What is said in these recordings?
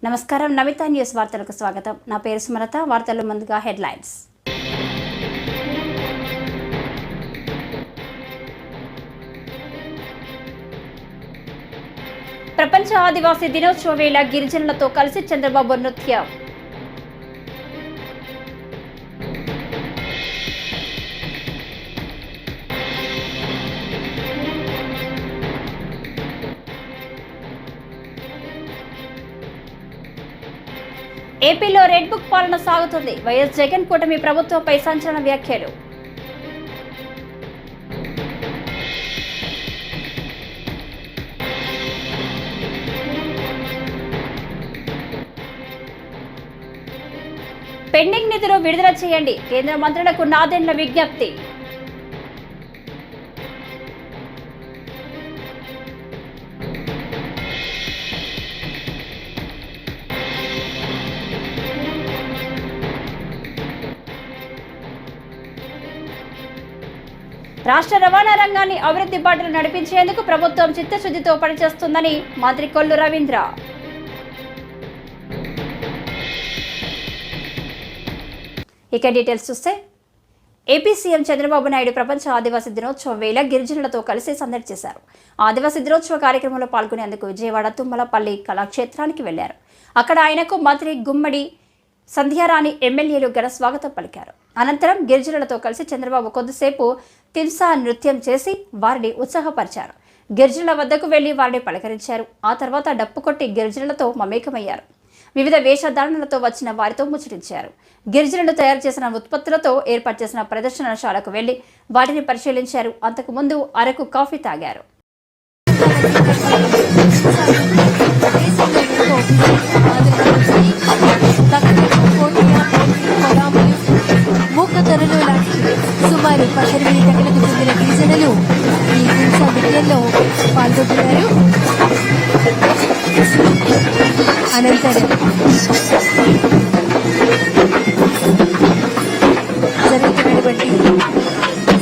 నమస్కారం నమిత న్యూస్ వార్తలకు స్వాగతం. నా పేరు సుమలత. వార్తల్లో ముందుగా హెడ్లైన్స్. ప్రపంచ ఆదివాసీ దినోత్సవ వేళ గిరిజనులతో కలిసి చంద్రబాబు నృత్యం. ఏపీలో రెడ్ బుక్ పాలన సాగుతుంది. వైఎస్ జగన్ కూటమి ప్రభుత్వంపై సంచలన వ్యాఖ్యలు. పెండింగ్ నిధులు విడుదల చేయండి, కేంద్ర మంత్రులకు నాదెండ్ల విజ్ఞప్తి. రాష్ట్ర రవాణా రంగాన్ని అభివృద్ధి బాటలు నడిపించేందుకు ప్రభుత్వం చిత్తశుద్ధితో పనిచేస్తుందని మంత్రి కొల్లు రవీంద్ర. ఇక డీటెయిల్స్ చూస్తే ఏపీ సీఎం చంద్రబాబు నాయుడు ప్రపంచ ఆదివాసీ దినోత్సవం వేళ గిరిజనులతో కలిసి సందడి చేశారు. ఆదివాసీ దినోత్సవ కార్యక్రమంలో పాల్గొనేందుకు విజయవాడ తుమ్మలపల్లి కళాక్షేత్రానికి వెళ్లారు. అక్కడ ఆయనకు మంత్రి గుమ్మడి సంధ్యారాణి ఎమ్మెల్యేలు ఘన స్వాగతం పలికారు. అనంతరం గిరిజనులతో కలిసి చంద్రబాబు కొద్దిసేపు తిల్సా నృత్యం చేసి వారిని ఉత్సాహపరిచారు. గిరిజనుల వద్దకు వెళ్లి వారిని పలకరించారు. ఆ తర్వాత డప్పు కొట్టి గిరిజనులతో మమేకమయ్యారు. వివిధ వేషధారణలతో వచ్చిన వారితో ముచ్చటించారు. గిరిజనులు తయారు చేసిన ఉత్పత్తులతో ఏర్పాటు చేసిన ప్రదర్శనశాలకు వెళ్లి వాటిని పరిశీలించారు. అంతకుముందు అరకు కాఫీ తాగారు. మూకధరలు లాంటి సుమారు 18 గంటలకు చెందిన గిరిజనులు ఈ హింసా నృత్యంలో పాల్గొంటున్నారు. అనంతరం జరుగుతున్నటువంటి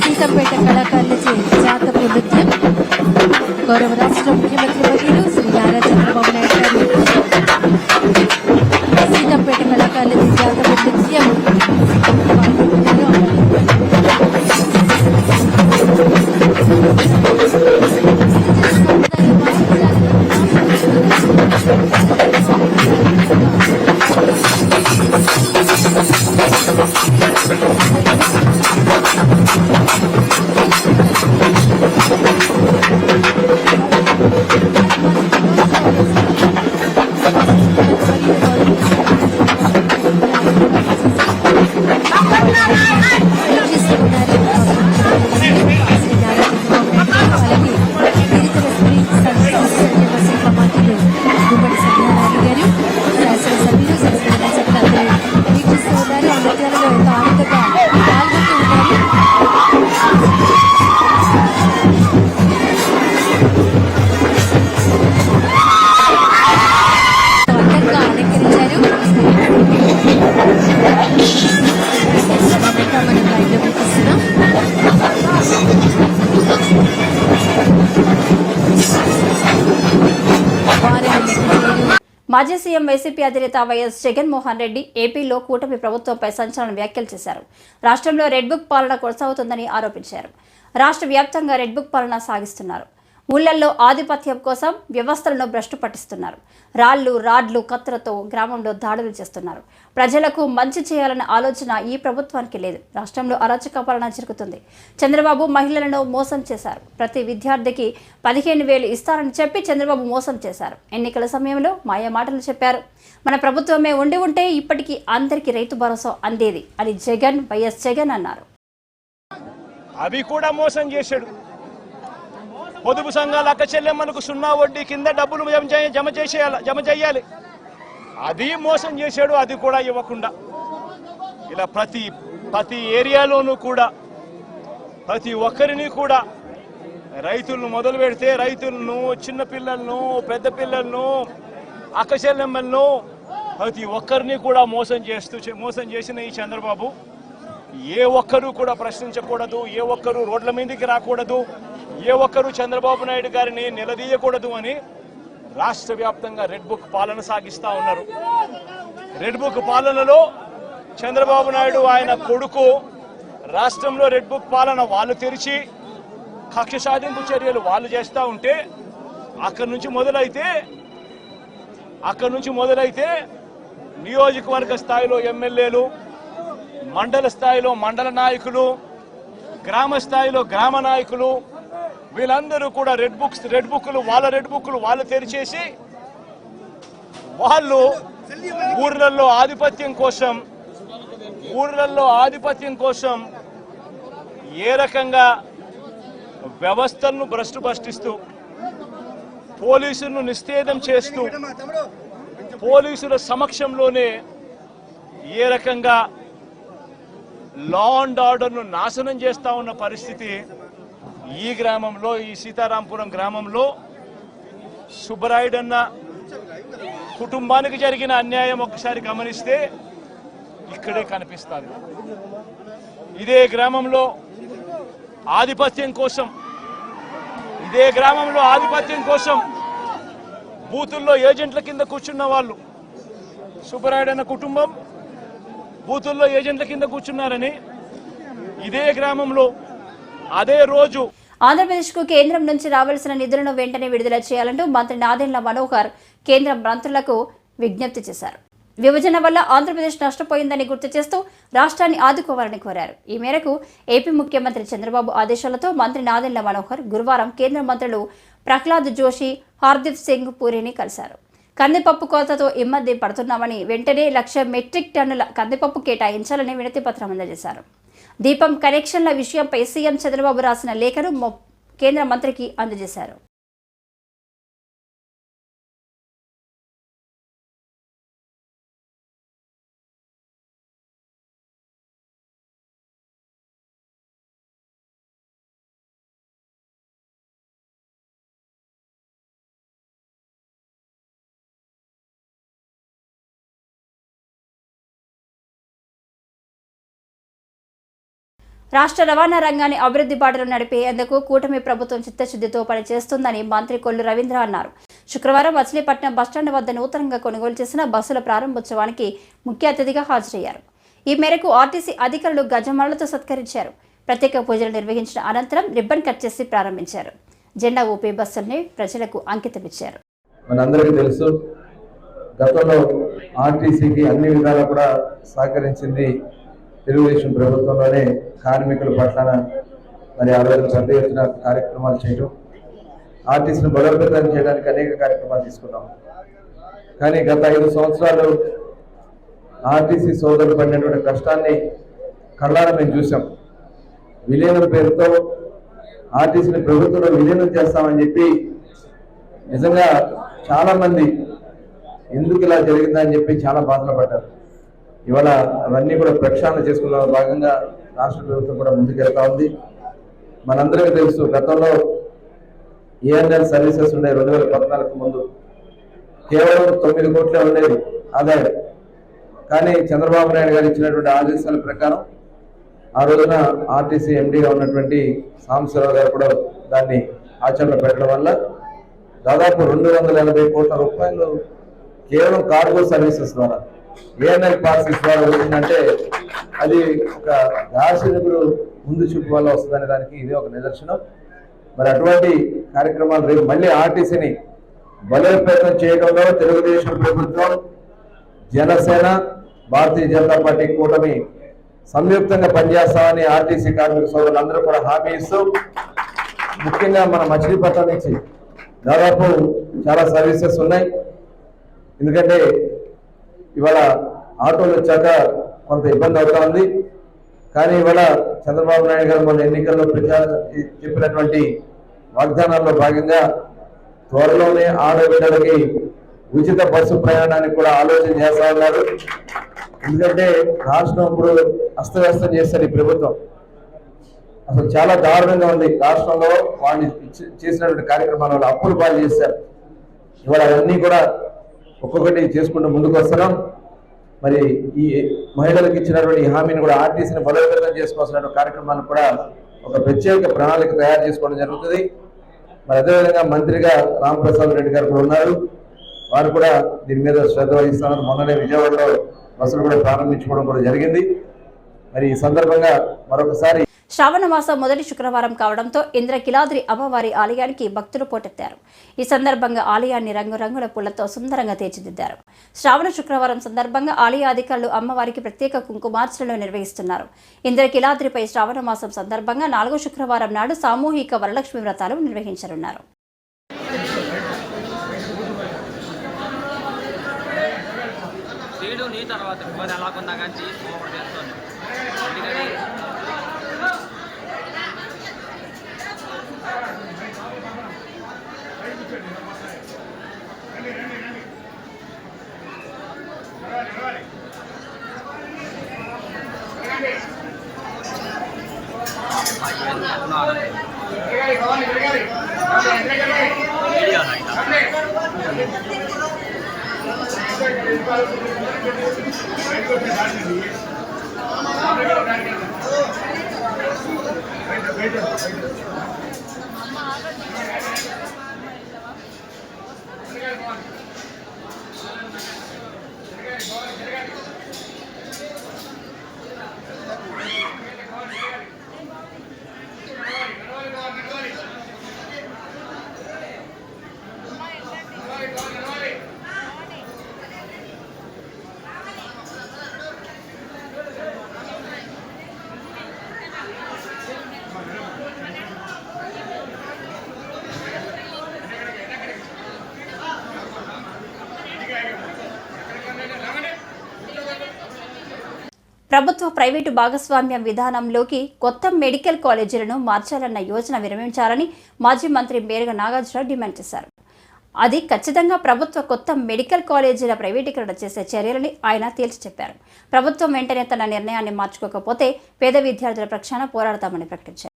సీతంపేట కళాకారులచే జాతపు నృత్యం గౌరవ రాష్ట్ర ముఖ్యమంత్రి వర్యులు శ్రీ నారా చంద్రబాబు నాయుడు గారు సీతంపేట కళాకారులచే జాతపు నృత్యం మాజీ సీఎం వైసీపీ అధినేత వైఎస్ జగన్మోహన్ రెడ్డి ఏపీలో కూటమి ప్రభుత్వంపై సంచలన వ్యాఖ్యలు చేశారు. రాష్ట్రంలో రెడ్ బుక్ పాలన కొనసాగుతుందని ఆరోపించారు. రాష్ట్ర వ్యాప్తంగా రెడ్ బుక్ పాలన సాగిస్తున్నారు. ఊళ్లల్లో ఆధిపత్యం కోసం వ్యవస్థలను భ్రష్టు పట్టిస్తున్నారు. రాడ్లు కత్తులతో గ్రామంలో దాడులు చేస్తున్నారు. ప్రజలకు మంచి చేయాలన్న ఆలోచన ఈ ప్రభుత్వానికి లేదు. రాష్ట్రంలో అరాచక పాలన జరుగుతుంది. చంద్రబాబు మహిళలను మోసం చేశారు. ప్రతి విద్యార్థికి 15,000 ఇస్తారని చెప్పి చంద్రబాబు మోసం చేశారు. ఎన్నికల సమయంలో మాయ మాటలు చెప్పారు. మన ప్రభుత్వమే ఉంటే ఇప్పటికీ అందరికీ రైతు భరోసా అందేది అని వైఎస్ జగన్ అన్నారు. అవి కూడా మోసం చేశాడు. పొదుపు సంఘాల అక్క చెల్లెమ్మలకు 0 వడ్డీ కింద డబ్బులు జమ చేయాలి. అది మోసం చేశాడు. అది కూడా ఇవ్వకుండా ఇలా ప్రతి ఏరియాలోనూ కూడా ప్రతి ఒక్కరిని కూడా రైతులను మొదలు పెడితే రైతులను, చిన్నపిల్లలను, పెద్ద పిల్లలను, అక్క చెల్లెమ్మలను ప్రతి ఒక్కరిని కూడా మోసం చేసిన ఈ చంద్రబాబు ఏ ఒక్కరూ కూడా ప్రశ్నించకూడదు, ఏ ఒక్కరూ రోడ్ల మీదకి రాకూడదు, ఏ ఒక్కరూ చంద్రబాబు నాయుడు గారిని నిలదీయకూడదు అని రాష్ట్ర వ్యాప్తంగా రెడ్ బుక్ పాలన సాగిస్తూ ఉన్నారు. రెడ్ బుక్ పాలనలో చంద్రబాబు నాయుడు ఆయన కొడుకు రాష్ట్రంలో రెడ్ బుక్ పాలన వాళ్ళు తెరిచి కక్ష సాధింపు చర్యలు వాళ్ళు చేస్తూ ఉంటే అక్కడి నుంచి మొదలైతే నియోజకవర్గ స్థాయిలో ఎమ్మెల్యేలు, మండల స్థాయిలో మండల నాయకులు, గ్రామ స్థాయిలో గ్రామ నాయకులు వీళ్ళందరూ కూడా రెడ్ బుక్లు వాళ్ళు తెరిచేసి వాళ్ళు ఊర్లలో ఆధిపత్యం కోసం ఏ రకంగా వ్యవస్థలను భ్రష్టుపట్టిస్తూ పోలీసులను నిస్తేదం చేస్తూ పోలీసుల సమక్షంలోనే ఏ రకంగా లా అండ్ ఆర్డర్ను నాశనం చేస్తా ఉన్న పరిస్థితి ఈ గ్రామంలో, ఈ సీతారాంపురం గ్రామంలో సుబ్బరాయుడన్న కుటుంబానికి జరిగిన అన్యాయం ఒక్కసారి గమనిస్తే ఇక్కడే కనిపిస్తుంది. ఇదే గ్రామంలో ఆధిపత్యం కోసం బూతుల్లో ఏజెంట్ల కింద కూర్చున్న వాళ్ళు, సుబ్బరాయుడన్న కుటుంబం బూతుల్లో ఏజెంట్ల కింద కూర్చున్నారని ఇదే గ్రామంలో అదే రోజు ఆంధ్రప్రదేశ్కు కేంద్రం నుంచి రావాల్సిన నిధులను వెంటనే విడుదల చేయాలంటూ మంత్రి నాదెండ్ల మనోహర్ కేంద్ర మంత్రులకు విజ్ఞప్తి చేశారు. విభజన వల్ల ఆంధ్రప్రదేశ్ నష్టపోయిందని గుర్తు చేస్తూ రాష్ట్రాన్ని ఆదుకోవాలని కోరారు. ఈ మేరకు ఏపీ ముఖ్యమంత్రి చంద్రబాబు ఆదేశాలతో మంత్రి నాదెండ్ల మనోహర్ గురువారం కేంద్ర మంత్రులు ప్రహ్లాద్ జోషి, హర్దీప్ సింగ్ పూరిని కలిశారు. కందిపప్పు కోతతో ఇబ్బంది పడుతున్నామని వెంటనే 1,00,000 మెట్రిక్ టన్నుల కందిపప్పు కేటాయించాలని వినతి పత్రం అందజేశారు. దీపం కనెక్షన్ల విషయంపై సీఎం చంద్రబాబు రాసిన లేఖను కేంద్ర మంత్రికి అందజేశారు. రాష్ట్ర రవాణా రంగాన్ని అభివృద్ధి బాటలో నడిపేందుకు కూటమి ప్రభుత్వం చిత్తశుద్ధితో పనిచేస్తుందని మంత్రి కొల్లు రవీంద్ర అన్నారు. శుక్రవారం మచిలీపట్నం బస్టాండ్ వద్ద నూతనంగా కొనుగోలు చేసిన బస్సుల ప్రారంభోత్సవానికి ముఖ్య అతిథిగా హాజరయ్యారు. ఈ మేరకు ఆర్టీసీ అధికారులు గజమాలతో సత్కరించారు. ప్రత్యేక పూజలు నిర్వహించిన అనంతరం రిబ్బన్ కట్ చేసి ప్రారంభించారు. జెండా ఊపి బస్సుల్ని ప్రజలకు అంకితమిచ్చారు. మనందరికీ తెలుసు, గతంలో ఆర్టీసీకి అన్ని విధాలా కూడా సహకరించింది తెలుగుదేశం ప్రభుత్వంలోనే. కార్మికుల పట్ల మరి ఆ రోజు పెద్ద ఎత్తున కార్యక్రమాలు చేయడం, ఆర్టీసీని బలోపేతం చేయడానికి అనేక కార్యక్రమాలు తీసుకున్నాం. కానీ గత 5 సంవత్సరాలు ఆర్టీసీ సోదరులు పడినటువంటి కష్టాన్ని కళ్ళారా మేము చూసాం. విలీనం పేరుతో ఆర్టీసీని ప్రభుత్వంలో విలీనం చేస్తామని చెప్పి నిజంగా చాలామంది ఎందుకు ఇలా జరిగిందని చెప్పి చాలా బాధలు పడ్డారు. ఇవాళ అవన్నీ కూడా ప్రక్షాళన చేసుకున్న భాగంగా రాష్ట్ర ప్రభుత్వం కూడా ముందుకెళ్తా ఉంది. మనందరికీ తెలుసు, గతంలో ఏఎన్ఎల్ సర్వీసెస్ ఉండే 2014 ముందు కేవలం 9 కోట్లే ఉండేది ఆదాయం. కానీ చంద్రబాబు నాయుడు గారు ఇచ్చినటువంటి ఆదేశాల ప్రకారం ఆ రోజున ఆర్టీసీ ఎండీగా ఉన్నటువంటి సాంబశివరావు గారు కూడా దాన్ని ఆచరణలో పెట్టడం వల్ల దాదాపు 280 కోట్ల రూపాయలు కేవలం కార్గో సర్వీసెస్ ద్వారా, ఏఎన్ఎల్ పార్సెస్ ద్వారా వచ్చిందంటే అది ఒక దార్శనికుడు ముందు చూపు వల్ల వస్తుందనే దానికి ఇదే ఒక నిదర్శనం. మరి అటువంటి కార్యక్రమాలు రేపు మళ్ళీ ఆర్టీసీని బలోపేతం చేయడంలో తెలుగుదేశం ప్రభుత్వం, జనసేన, భారతీయ జనతా పార్టీ కూటమి సంయుక్తంగా పనిచేస్తామని ఆర్టీసీ కార్మిక సోదరులందరూ కూడా హామీ ఇస్తూ, ముఖ్యంగా మన మచిలీపట్నం నుంచి దాదాపు చాలా సర్వీసెస్ ఉన్నాయి. ఎందుకంటే ఇవాళ ఆటోలు వచ్చాక కొంత ఇబ్బంది అవుతా ఉంది. కానీ ఇవాళ చంద్రబాబు నాయుడు గారు మన ఎన్నికల్లో చెప్పినటువంటి వాగ్దానాల్లో భాగంగా త్వరలోనే ఆడబిడ్డలకి ఉచిత బస్సు ప్రయాణానికి కూడా ఆలోచన చేస్తా ఉన్నారు. ఎందుకంటే రాష్ట్రం ఇప్పుడు అస్తవ్యస్తం చేస్తారు ఈ ప్రభుత్వం. అసలు చాలా దారుణంగా ఉంది. రాష్ట్రంలో వాళ్ళు చేసినటువంటి కార్యక్రమాల వల్ల అప్పులు పాలు చేశారు. ఇవాళ అవన్నీ కూడా ఒక్కొక్కటి చేసుకుంటూ ముందుకు వస్తున్నాం. మరి ఈ మహిళలకు ఇచ్చినటువంటి హామీని కూడా ఆర్టీసీని బలోపేతం చేసుకోవాల్సిన కార్యక్రమాన్ని కూడా ఒక ప్రత్యేక ప్రణాళిక తయారు చేసుకోవడం జరుగుతుంది. మరి అదేవిధంగా మంత్రిగా రాంప్రసాద్ రెడ్డి గారు కూడా ఉన్నారు. వారు కూడా దీని మీద శ్రద్ధ వహిస్తున్నారు. మొన్ననే విజయవాడలో బస్సులు కూడా ప్రారంభించుకోవడం కూడా జరిగింది. మరి ఈ సందర్భంగా మరొకసారి శ్రావణ మాసం మొదటి శుక్రవారం కావడంతో ఇంద్రకిలాద్రి అమ్మవారి ఆలయానికి భక్తులు పోటెత్తారు. ఈ సందర్భంగా ఆలయాన్ని రంగురంగుల పూలతో సుందరంగా తీర్చిదిద్దారు. శ్రావణ శుక్రవారం సందర్భంగా ఆలయ అధికారులు అమ్మవారికి ప్రత్యేక కుంకుమార్చనలు నిర్వహిస్తున్నారు. ఇంద్రకిలాద్రిపై శ్రావణ మాసం సందర్భంగా 4వ శుక్రవారం నాడు సామూహిక వరలక్ష్మి వ్రతాలు నిర్వహించనున్నారు. ప్రభుత్వ ప్రైవేటు భాగస్వామ్యం విధానంలోకి కొత్త మెడికల్ కాలేజీలను మార్చాలన్న యోజన విరమించాలని మాజీ మంత్రి మేరగ నాగార్జున డిమాండ్ చేశారు. అది ఖచ్చితంగా ప్రభుత్వ కొత్త మెడికల్ కాలేజీల ప్రైవేటీకరణ చేసే చర్యలని ఆయన తేల్చి చెప్పారు. ప్రభుత్వం వెంటనే తన నిర్ణయాన్ని మార్చుకోకపోతే పేద విద్యార్థుల పక్షాన పోరాడతామని ప్రకటించారు.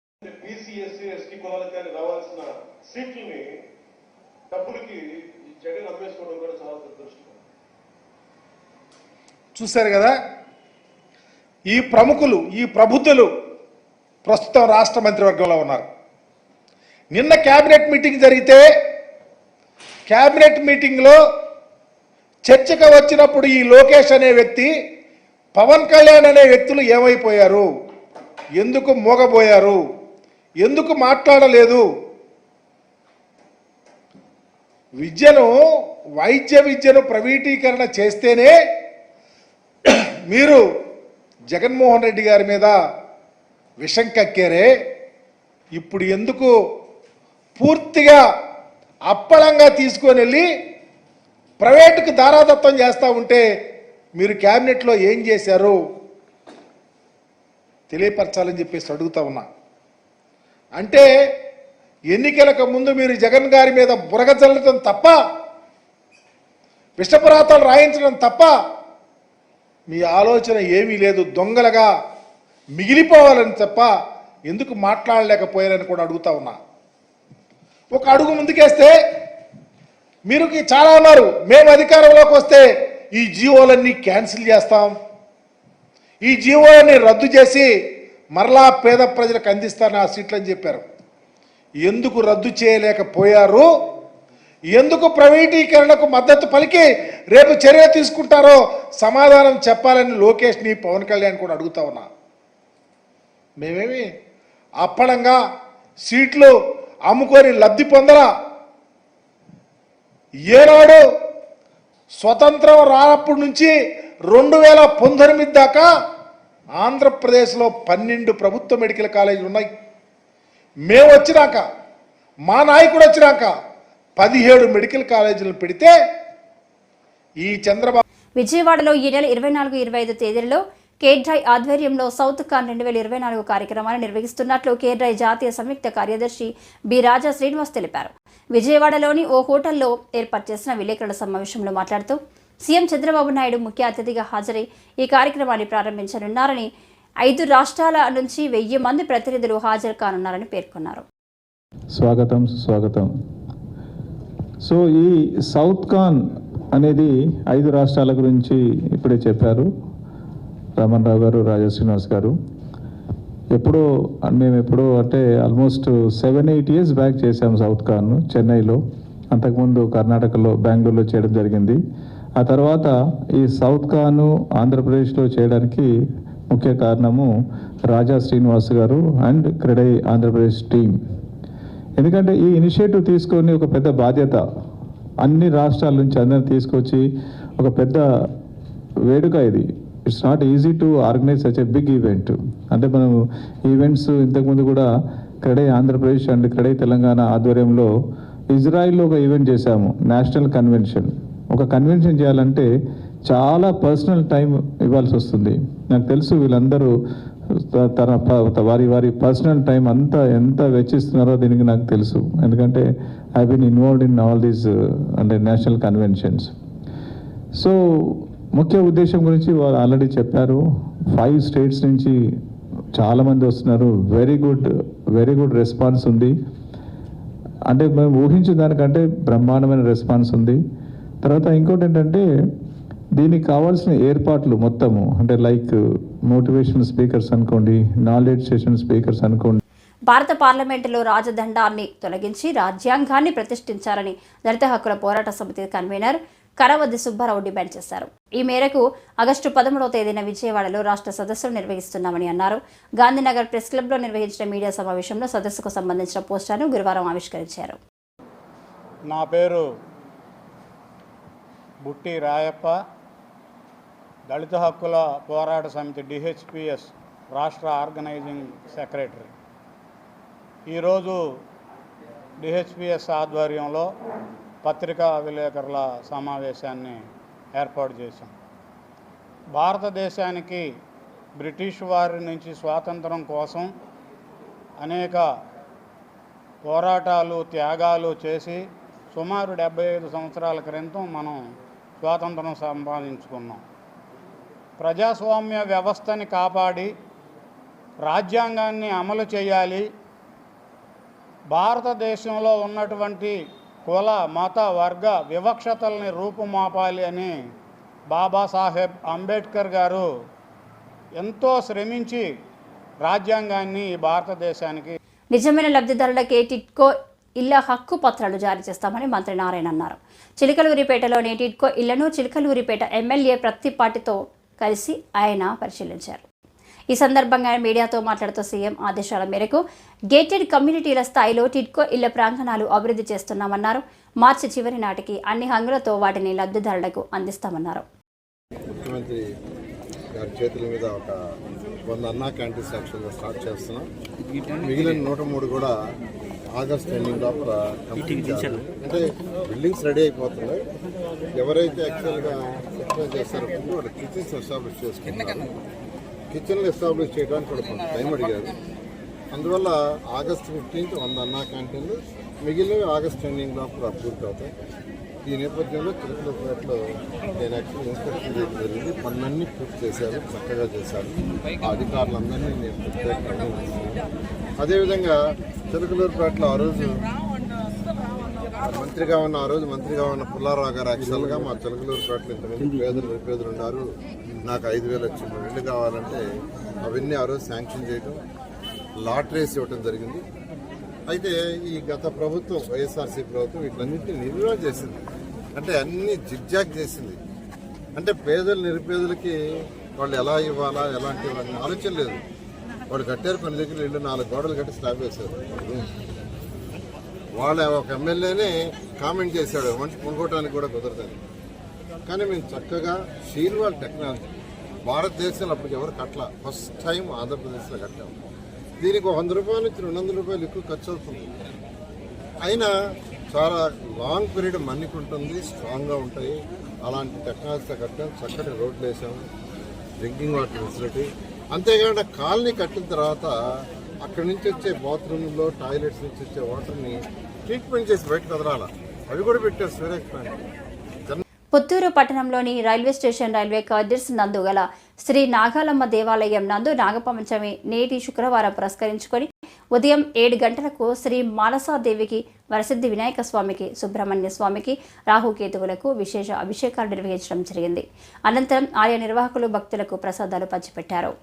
చూశారు కదా, ఈ ప్రముఖులు, ఈ ప్రబుద్ధులు ప్రస్తుతం రాష్ట్ర మంత్రివర్గంలో ఉన్నారు. నిన్న క్యాబినెట్ మీటింగ్ జరిగితే క్యాబినెట్ మీటింగ్లో చర్చకు వచ్చినప్పుడు ఈ లోకేష్ అనే వ్యక్తి, పవన్ కళ్యాణ్ అనే వ్యక్తులు ఏమైపోయారు, ఎందుకు మోగబోయారు, ఎందుకు మాట్లాడలేదు, వైద్య విద్యను ప్రైవేటీకరణ చేస్తేనే మీరు జగన్మోహన్ రెడ్డి గారి మీద విషం కక్కారే, ఇప్పుడు ఎందుకు పూర్తిగా అప్పళంగా తీసుకొని వెళ్ళి ప్రైవేటుకు దారాదత్తం చేస్తూ ఉంటే మీరు క్యాబినెట్లో ఏం చేశారు తెలియపరచాలని చెప్పేసి అడుగుతా ఉన్నా. అంటే ఎన్నికలకు ముందు మీరు జగన్ గారి మీద బురగ చల్లడం తప్ప, విషపరాతాలు రాయించడం తప్ప మీ ఆలోచన ఏమీ లేదు. దొంగలుగా మిగిలిపోవాలని తప్ప ఎందుకు మాట్లాడలేకపోయారని కూడా అడుగుతా ఉన్నా. ఒక అడుగు ముందుకేస్తే మీరు చాలా అన్నారు, మేము అధికారంలోకి వస్తే ఈ జీవోలన్నీ క్యాన్సిల్ చేస్తాం, ఈ జీవోలన్నీ రద్దు చేసి మరలా పేద ప్రజలకు అందిస్తాను ఆ సీట్లని చెప్పారు. ఎందుకు రద్దు చేయలేకపోయారు, ఎందుకు ప్రైవేటీకరణకు మద్దతు పలికి రేపు చర్య తీసుకుంటారో సమాధానం చెప్పాలని లోకేష్ని, పవన్ కళ్యాణ్ కూడా అడుగుతా ఉన్నా. మేమేమి అప్పడంగా సీట్లు అమ్ముకొని లబ్ధి పొందరా. ఏనాడు స్వతంత్రం రానప్పటి నుంచి 2019 దాకా ఆంధ్రప్రదేశ్లో 12 ప్రభుత్వ మెడికల్ కాలేజీలు ఉన్నాయి. మేము వచ్చినాక, మా నాయకుడు వచ్చినాక 17 మెడికల్ కాలేజీలను పెడితే ఈ చంద్రబాబు. విజయవాడలో ఈ నెల 24-25 తేదీలలో కేడ్రై ఆధ్వర్యంలో సౌత్ కాన్ 2024 కార్యక్రమాన్ని నిర్వహిస్తున్నట్లు కేడ్రై జాతీయ సంయుక్త కార్యదర్శి బి రాజా శ్రీనివాస్ తెలిపారు. విజయవాడలోని ఓ హోటల్లో ఏర్పాటు చేసిన విలేకరుల సమావేశంలో మాట్లాడుతూ సీఎం చంద్రబాబు నాయుడు ముఖ్య అతిథిగా హాజరై ఈ కార్యక్రమాన్ని ప్రారంభించనున్నారని, 5 రాష్ట్రాల నుంచి 1000 మంది ప్రతినిధులు హాజరు కానున్నారని పేర్కొన్నారు. స్వాగతం సుస్వాగతం. సో ఈ సౌత్ కాన్ అనేది 5 రాష్ట్రాల గురించి ఇప్పుడే చెప్పారు రమణరావు గారు, రాజా శ్రీనివాస్ గారు. మేము ఎప్పుడో అంటే ఆల్మోస్ట్ 7-8 years బ్యాక్ చేసాం సౌత్ కాన్ చెన్నైలో, అంతకుముందు కర్ణాటకలో బెంగళూరులో చేయడం జరిగింది. ఆ తర్వాత ఈ సౌత్ కాన్ ఆంధ్రప్రదేశ్లో చేయడానికి ముఖ్య కారణము రాజా శ్రీనివాస్ గారు అండ్ క్రెడై ఆంధ్రప్రదేశ్ టీం. ఎందుకంటే ఈ ఇనిషియేటివ్ తీసుకొని ఒక పెద్ద బాధ్యత, అన్ని రాష్ట్రాల నుంచి అందరిని తీసుకొచ్చి ఒక పెద్ద వేడుక ఇది. It's not easy to organise such a big event. అంటే మనం ఈవెంట్స్ ఇంతకుముందు కూడా క్రెడై ఆంధ్రప్రదేశ్ అండ్ క్రెడై తెలంగాణ ఆధ్వర్యంలో ఇజ్రాయిల్లో ఒక ఈవెంట్ చేశాము, నేషనల్ కన్వెన్షన్. ఒక కన్వెన్షన్ చేయాలంటే చాలా పర్సనల్ టైం ఇవ్వాల్సి వస్తుంది. నాకు తెలుసు వీళ్ళందరూ వారి పర్సనల్ టైం అంతా ఎంత వెచ్చిస్తున్నారో దీనికి నాకు తెలుసు. ఎందుకంటే I been involved in all these అంటే నేషనల్ కన్వెన్షన్స్. సో ముఖ్య ఉద్దేశం గురించి వారు ఆల్రెడీ చెప్పారు. 5 states నుంచి చాలామంది వస్తున్నారు. వెరీ గుడ్ రెస్పాన్స్ ఉంది. అంటే మేము ఊహించిన దానికంటే బ్రహ్మాండమైన రెస్పాన్స్ ఉంది. తర్వాత ఇంకోటి ఏంటంటే దీనికి కావాల్సిన ఏర్పాట్లు మొత్తము, అంటే లైక్ మోటివేషనల్ స్పీకర్స్ అనుకోండి, నాలెడ్జ్ సెషన్ స్పీకర్స్ అనుకోండి. భారత పార్లమెంటులో రాజదండాన్ని తొలగించి రాజ్యాంగాన్ని ప్రతిష్ఠించాలని దళిత హక్కుల పోరాట సమితి కన్వీనర్ కరవద్ది సుబ్బారావు డిమాండ్ చేశారు. ఈ మేరకు ఆగస్టు 13వ తేదీన విజయవాడలో రాష్ట్ర సదస్సులు నిర్వహిస్తున్నామని అన్నారు. గాంధీనగర్ ప్రెస్ క్లబ్లో నిర్వహించిన మీడియా సమావేశంలో సదస్సుకు సంబంధించిన పోస్టర్ను గురువారం ఆవిష్కరించారు. నా పేరు బుట్టి రాయప్ప, దళిత హక్కుల పోరాట సమితి డిహెచ్పిఎస్ రాష్ట్ర ఆర్గనైజింగ్ సెక్రటరీ. ఈరోజు డిహెచ్పిఎస్ ఆధ్వర్యంలో పత్రికా విలేకరుల సమావేశాన్ని ఏర్పాటు చేశాం. భారతదేశానికి బ్రిటిష్ వారి నుంచి స్వాతంత్రం కోసం అనేక పోరాటాలు, త్యాగాలు చేసి సుమారు 75 సంవత్సరాల క్రితం మనం స్వాతంత్రం సంపాదించుకున్నాం. ప్రజాస్వామ్య వ్యవస్థని కాపాడి రాజ్యాంగాన్ని అమలు చేయాలి, భారతదేశంలో ఉన్నటువంటి కుల, మత, వర్గ వివక్షతల్ని రూపుమాపాలి అని బాబాసాహెబ్ అంబేద్కర్ గారు ఎంతో శ్రమించి రాజ్యాంగాన్ని భారతదేశానికి నిజమైన లబ్ధిదారులకే టిడ్కో ఇళ్ల హక్కు పత్రాలు జారీ చేస్తామని మంత్రి నారాయణ అన్నారు. చిలకలూరిపేటలోని టిడ్కో ఇళ్లను చిలకలూరిపేట ఎమ్మెల్యే ప్రత్తిపాటితో కలిసి ఆయన పరిశీలించారు. ఈ సందర్భంగా మీడియాతో మాట్లాడుతూ సీఎం ఆదేశాల మేరకు గేటెడ్ కమ్యూనిటీల స్థాయిలో టిడ్కో ఇళ్ల ప్రాంగణాలు అభివృద్ధి చేస్తున్నామన్నారు. మార్చి చివరి నాటికి అన్ని హంగులతో వాటిని లబ్ధిదారులకు అందిస్తామన్నారు. ముఖ్యమంత్రి గారి చేతుల మీద ఒక 100 అన్నా క్యాంటీన్స్ యాక్చువల్గా స్టార్ట్ చేస్తున్నాం. మిగిలిన 103 కూడా ఆగస్ట్ ఎండింగ్ లోపల కంప్లీట్ చేయాలి. అంటే బిల్డింగ్స్ రెడీ అయిపోతున్నాయి. ఎవరైతే యాక్చువల్గా ఎక్స్ప్లెయిన్ చేస్తారో వాళ్ళు కిచెన్స్ ఎస్టాబ్లిష్ చేసుకుంటున్నారు. కిచెన్లు ఎస్టాబ్లిష్ చేయడానికి కూడా కొంత టైం అడిగారు. అందువల్ల ఆగస్ట్ 15th 100 అన్నా క్యాంటీన్లు, మిగిలినవి ఆగస్ట్ ఎండింగ్ లోపల పూర్తి అవుతాయి. ఈ నేపథ్యంలో చిలకలూరిపేటలో నేను యాక్చువల్లీ ఇన్స్పెక్షన్ చేయడం జరిగింది. పనులన్నీ పూర్తి చేశారు, చక్కగా చేశారు. ఆ అధికారులందరినీ నేను ప్రత్యేకంగా అభినందిస్తున్నాను. అదేవిధంగా చిలకలూరిపేటలో ఆ రోజు మంత్రిగా ఉన్న పుల్లారావు గారు యాక్చువల్గా మా చిలకలూరిపేటలో ఇంతమంది పేదలు ఉన్నారు, నాకు 5,000 వచ్చిన ఇళ్ళు కావాలంటే అవన్నీ ఆ రోజు శాంక్షన్ చేయడం, లాటరీస్ ఇవ్వడం జరిగింది. అయితే ఈ గత ప్రభుత్వం, వైఎస్ఆర్సీ ప్రభుత్వం వీటన్నింటినీ నిర్వహణ చేసింది. అంటే అన్ని జిగ్జాగ్ చేసింది. అంటే నిరుపేదలకి వాళ్ళు ఎలా ఇవ్వాలా, ఎలాంటి ఇవ్వాలని ఆలోచన లేదు. వాళ్ళు కట్టారు, కొన్ని దగ్గర ఇళ్ళు 4 గోడలు కట్టి స్లాబ్ వేశారు. వాళ్ళ ఒక ఎమ్మెల్యేనే కామెంట్ చేశాడు, మంచి కొనుక్కోవడానికి కూడా కుదరదని. కానీ మేము చక్కగా షీర్వాల్ టెక్నాలజీ భారతదేశంలో అప్పటికి ఎవరు కట్టలా, ఫస్ట్ టైం ఆంధ్రప్రదేశ్లో కట్టాము. దీనికి 100 రూపాయల నుంచి 200 రూపాయలు ఎక్కువ ఖర్చు అవుతుంది. అయినా చాలా లాంగ్ పీరియడ్ మన్నిక ఉంటుంది, స్ట్రాంగ్గా ఉంటాయి. అలాంటి టెక్నాలజీతో కట్టాం. చక్కటి రోడ్లు వేసాము, డ్రింకింగ్ వాటర్ ఫెసిలిటీ. అంతేకాకుండా కాలనీ కట్టిన తర్వాత అక్కడి నుంచి వచ్చే బాత్రూంలో, టాయిలెట్స్ నుంచి వచ్చే వాటర్ని ట్రీట్మెంట్ చేసి బయటకు వదలాలి. అవి కూడా పెట్టారు స్టోరేజ్ ప్లాంట్. పుత్తూరు పట్టణంలోని రైల్వే స్టేషన్ రైల్వే కార్డర్స్ నందు గల శ్రీ నాగాలమ్మ దేవాలయం నందు నాగపంచమి నేటి శుక్రవారం పురస్కరించుకొని ఉదయం 7 గంటలకు శ్రీ మానసాదేవికి, వరసిద్ధి వినాయక స్వామికి, సుబ్రహ్మణ్య స్వామికి, రాహుకేతువులకు విశేష అభిషేకాలు నిర్వహించడం జరిగింది. అనంతరం ఆయా నిర్వాహకులు భక్తులకు ప్రసాదాలు పంచిపెట్టారు.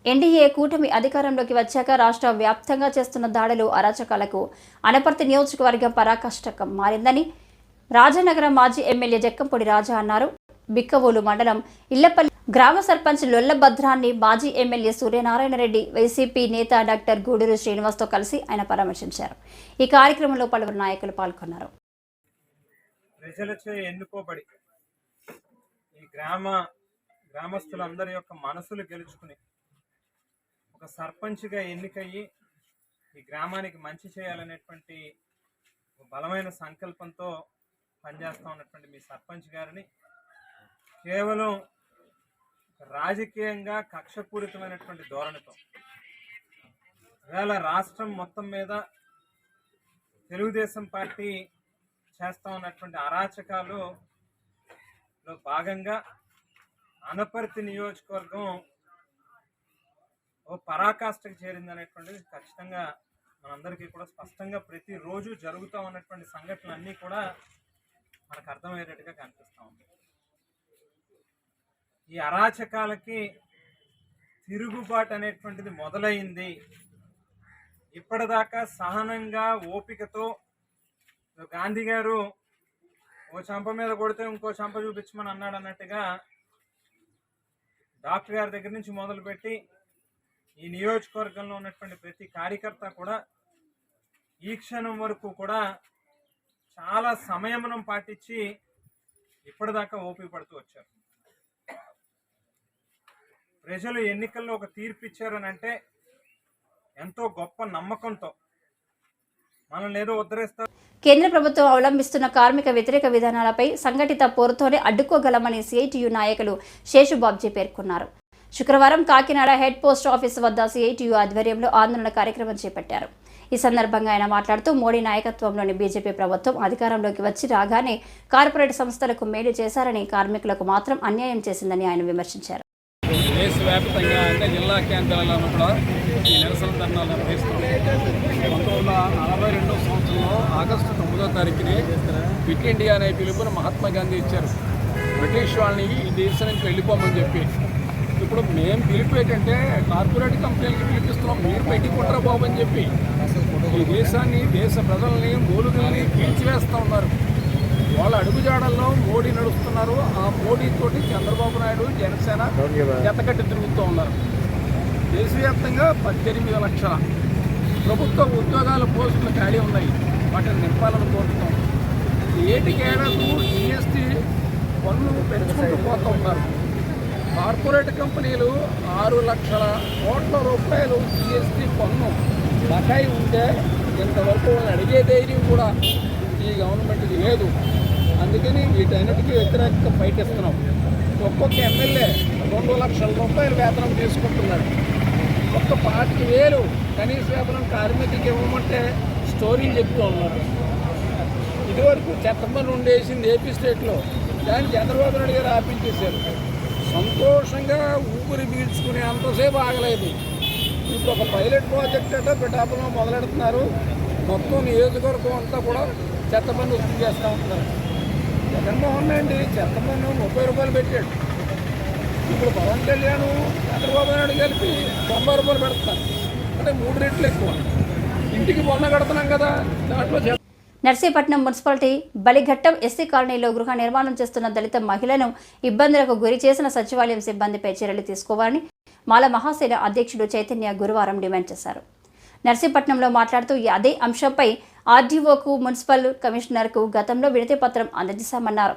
ఎన్డీఏ కూటమి అధికారంలోకి వచ్చాక రాష్ట్ర వ్యాప్తంగా చేస్తున్న దాడులు అరాచకాలకు అనపర్తి నియోజకవర్గం పరాకాష్ఠకం మారిందని రాజానగరం మాజీ ఎమ్మెల్యే జక్కంపొడి రాజా అన్నారు. బిక్కవోలు మండలం ఇళ్లపల్లి గ్రామ సర్పంచ్ లొల్లభద్రాన్ని మాజీ ఎమ్మెల్యే సూర్యనారాయణ రెడ్డి, వైసీపీ నేత డాక్టర్ గూడూరు శ్రీనివాస్తో కలిసి ఆయన పరామర్శించారు. ఈ కార్యక్రమంలో పలువురు నాయకులు పాల్గొన్నారు. ప్రజలచే ఎన్నుకోబడి ఈ గ్రామస్తులందరి యొక్క మనసులు గెలుచుకుని ఒక సర్పంచ్గా ఎన్నికయ్యి ఈ గ్రామానికి మంచి చేయాలనేటువంటి బలమైన సంకల్పంతో పనిచేస్తూ ఉన్నటువంటి మీ సర్పంచ్ గారిని కేవలం రాజకీయంగా కక్షపూరితమైనటువంటి ధోరణితో ఇవాళ రాష్ట్రం మొత్తం మీద తెలుగుదేశం పార్టీ చేస్తూ ఉన్నటువంటి అరాచకాలు భాగంగా అనపర్తి నియోజకవర్గం ఓ పరాకాష్ఠకు చేరిందనేటువంటిది ఖచ్చితంగా మనందరికీ కూడా స్పష్టంగా ప్రతిరోజు జరుగుతూ ఉన్నటువంటి సంఘటనలు అన్నీ కూడా మనకు అర్థమయ్యేటట్టుగా కనిపిస్తూ ఉంది. ఈ అరాచకాలకి తిరుగుబాటు అనేటువంటిది మొదలైంది. ఇప్పటిదాకా సహనంగా ఓపికతో గాంధీ గారు ఓ చంప మీద కొడితే ఇంకో చంప చూపించమని అన్నాడు అన్నట్టుగా డాక్టర్ గారి దగ్గర నుంచి మొదలుపెట్టి ఈ నియోజకవర్గంలో ఉన్నటువంటి ప్రతి కార్యకర్త కూడా ఈ క్షణం వరకు కూడా చాలా సంయమనం పాటించి ఇప్పటిదాకా ఓపిక పడుతూ వచ్చారు. ప్రజలు ఎన్నికల్లో ఒక తీర్పు ఇచ్చారని అంటే ఎంతో గొప్ప నమ్మకంతో మనల్ని ఏదో ఉద్ధరిస్తారు. కేంద్ర ప్రభుత్వం అవలంబిస్తున్న కార్మిక వ్యతిరేక విధానాలపై సంఘటిత పోరుతోనే అడ్డుకోగలమని సిఐటియు నాయకులు శేషుబాబ్జీ పేర్కొన్నారు. శుక్రవారం కాకినాడ హెడ్ పోస్ట్ ఆఫీస్ వద్ద సిఐటియు ఆధ్వర్యంలో ఆందోళన కార్యక్రమం చేపట్టారు. ఈ సందర్భంగా ఆయన మాట్లాడుతూ మోడీ నాయకత్వంలోని బీజేపీ ప్రభుత్వం అధికారంలోకి వచ్చి రాగానే కార్పొరేట్ సంస్థలకు మేలు చేశారని, కార్మికులకు మాత్రం అన్యాయం చేసిందని ఆయన విమర్శించారు. దేశవ్యాప్తంగా అంటే జిల్లా కేంద్రాలను కూడా ఈ నిరసన ధర్నాలు నిర్వహిస్తున్నాయి. 1942 సంవత్సరంలో ఆగస్టు 9వ తారీఖుని క్విట్ ఇండియా అనే పిలుపును మహాత్మా గాంధీ ఇచ్చారు. బ్రిటిష్ వాళ్ళని ఈ దేశం నుంచి వెళ్ళిపోమని చెప్పి. ఇప్పుడు మేము పిలుపు ఏంటంటే కార్పొరేట్ కంపెనీలకి పిలిపిస్తున్నాం, మీరు పెట్టుకుంటారా బాబు అని చెప్పి ఈ దేశాన్ని, దేశ ప్రజల్ని, మూలుగుల్ని పీల్చివేస్తూ ఉన్నారు. వాళ్ళ అడుగుజాడల్లో మోడీ నడుస్తున్నారు. ఆ మోడీతోటి చంద్రబాబు నాయుడు, జనసేన జతకట్టి తిరుగుతూ ఉన్నారు. దేశవ్యాప్తంగా 18 లక్షల ప్రభుత్వ ఉద్యోగాల పోస్టులు ఖాళీ ఉన్నాయి. వాటిని నింపాలని కోరుతున్నాం. ఏటికేడకు జీఎస్టీ పన్ను పెంచుకుంటూ పోతూ ఉన్నారు. కార్పొరేట్ కంపెనీలు 6 లక్షల కోట్ల రూపాయలు జీఎస్టీ పన్ను బకాయి ఉంటే ఇంతవరకు వాళ్ళని అడిగే ధైర్యం కూడా ఈ గవర్నమెంట్కి లేదు. అందుకని వీటన్నిటికీ వ్యతిరేకంగా ఫైట్ ఇస్తున్నాం. ఒక్కొక్క ఎమ్మెల్యే 2 లక్షల రూపాయలు వేతనం తీసుకుంటున్నాడు. ఒక్క 25,000 కనీస వేతనం కార్మికులకి ఇవ్వమంటే స్టోరీలు చెప్తూ ఉన్నారు. ఇదివరకు చెత్తపన్ను ఉండేసింది ఏపీ స్టేట్లో, దాన్ని చంద్రబాబు నాయుడు గారు ఆపించేశారు. సంతోషంగా ఊపిరి పీల్చుకునే అంతసేపు ఆగలేదు. ఇప్పుడు ఒక పైలట్ ప్రాజెక్ట్ అంటే పిఠాపురంలో మొదలెడుతున్నారు. మొత్తం నియోజకవర్గం అంతా కూడా చెత్త పన్ను వసూలు చేస్తూ ఉంటున్నారు. జగన్మోహన్ రెడ్డి చెత్త పన్ను 30 రూపాయలు పెట్టాడు. ఇప్పుడు పవన్ కళ్యాణ్, చంద్రబాబు నాయుడు కలిపి 90 రూపాయలు పెడుతున్నారు. అంటే 3 రెట్లు ఎక్కువ. ఇంటికి మొన్న కడుతున్నాం కదా, దాంట్లో నర్సీపట్నం మున్సిపాలిటీ బలిఘట్టం ఎస్సీ కాలనీలో గృహ నిర్మాణం చేస్తున్న దళిత మహిళను ఇబ్బందులకు గురి చేసిన సచివాలయం సిబ్బందిపై చర్యలు తీసుకోవాలని మాల మహాసేన అధ్యక్షుడు చైతన్య గురువారం డిమాండ్ చేశారు. నర్సీపట్నంలో మాట్లాడుతూ అదే అంశంపై ఆర్డీఓకు, మున్సిపల్ కమిషనర్కు గతంలో వినతి పత్రం అందజేశామన్నారు.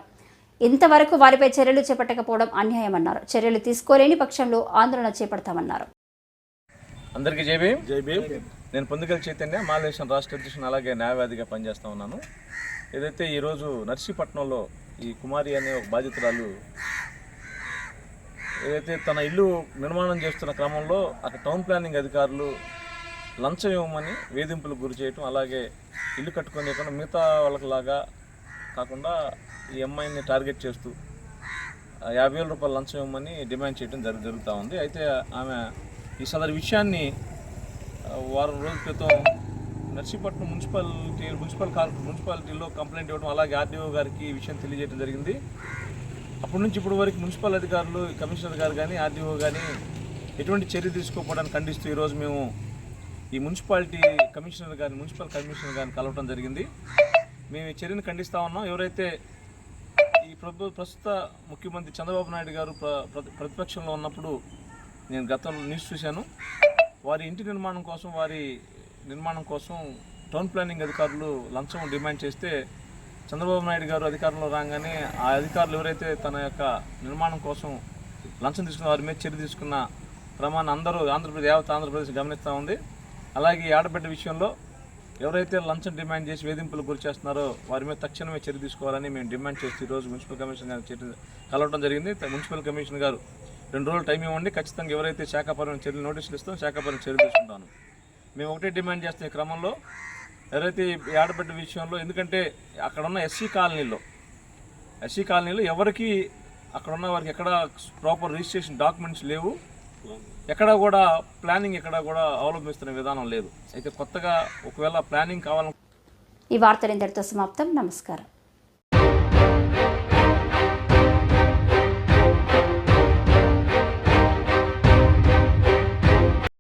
ఇంతవరకు వారిపై చర్యలు చేపట్టకపోవడం అన్యాయమన్నారు. చర్యలు తీసుకోలేని పక్షంలో ఆందోళన చేపడతామన్నారు. అందరికీ జై భీమ్. నేను పొందుగల చైతన్య, మాలదేశం రాష్ట్ర అధ్యక్షుని, అలాగే న్యాయవాదిగా పనిచేస్తూ ఉన్నాను. ఏదైతే ఈరోజు నర్సీపట్నంలో ఈ కుమారి అనే ఒక బాధితురాలు ఏదైతే తన ఇల్లు నిర్మాణం చేస్తున్న క్రమంలో అక్కడ టౌన్ ప్లానింగ్ అధికారులు లంచం ఇవ్వమని వేధింపులకు గురి చేయటం, అలాగే ఇల్లు కట్టుకోలేకుండా మిగతా వాళ్ళలాగా కాకుండా ఈ అమ్మాయిని టార్గెట్ చేస్తూ 50,000 రూపాయలు లంచం ఇవ్వమని డిమాండ్ చేయడం జరుగుతూ ఉంది. అయితే ఆమె ఈ సదరు విషయాన్ని వారం రోజుల క్రితం నర్సీపట్నం మున్సిపాలిటీలో కంప్లైంట్ ఇవ్వడం, అలాగే ఆర్డీఓ గారికి ఈ విషయం తెలియజేయడం జరిగింది. అప్పటి నుంచి ఇప్పటి వరకు మున్సిపల్ అధికారులు, కమిషనర్ గారు కానీ, ఆర్డీఓ కానీ ఎటువంటి చర్య తీసుకోకపోవడానికి ఖండిస్తూ ఈరోజు మేము ఈ మున్సిపల్ కమిషనర్ గారిని కలవడం జరిగింది. మేము ఈ చర్యను ఖండిస్తూ ఉన్నాం. ఎవరైతే ఈ ప్రస్తుత ముఖ్యమంత్రి చంద్రబాబు నాయుడు గారు ప్రతిపక్షంలో ఉన్నప్పుడు నేను గతంలో న్యూస్ చూశాను, వారి ఇంటి నిర్మాణం కోసం టౌన్ ప్లానింగ్ అధికారులు లంచం డిమాండ్ చేస్తే చంద్రబాబు నాయుడు గారు అధికారంలో రాగానే ఆ అధికారులు ఎవరైతే తన యొక్క నిర్మాణం కోసం లంచం తీసుకున్న వారి మీద చర్య తీసుకున్న ప్రమాణం అందరూ ఆంధ్రప్రదేశ్ గమనిస్తూ ఉంది. అలాగే ఈ ఆడబిడ్డ విషయంలో ఎవరైతే లంచం డిమాండ్ చేసి వేధింపులకు గురి చేస్తున్నారో వారి మీద తక్షణమే చర్య తీసుకోవాలని మేము డిమాండ్ చేస్తూ ఈరోజు మున్సిపల్ కమిషనర్ గారు కలవడం జరిగింది. మున్సిపల్ కమిషనర్ గారు 2 రోజులు టైం ఇవ్వండి, ఖచ్చితంగా ఎవరైతే శాఖాపరమైన చర్యలు నోటీసులు ఇస్తామో శాఖాపరమైన చర్యలు తీసుకుంటాను. మేము ఒకటే డిమాండ్ చేస్తున్న ఈ క్రమంలో ఎవరైతే ఈ ఆడబిడ్డ విషయంలో, ఎందుకంటే అక్కడ ఉన్న ఎస్సీ కాలనీలో ఎవరికి అక్కడ ఉన్న వారికి ఎక్కడ ప్రాపర్ రిజిస్ట్రేషన్ డాక్యుమెంట్స్ లేవు, ఎక్కడ కూడా ప్లానింగ్ అవలంబిస్తున్న విధానం లేదు. అయితే కొత్తగా ఒకవేళ ప్లానింగ్ కావాలని ఈ వార్తలు ఇంతటితో సమాప్తం. నమస్కారం.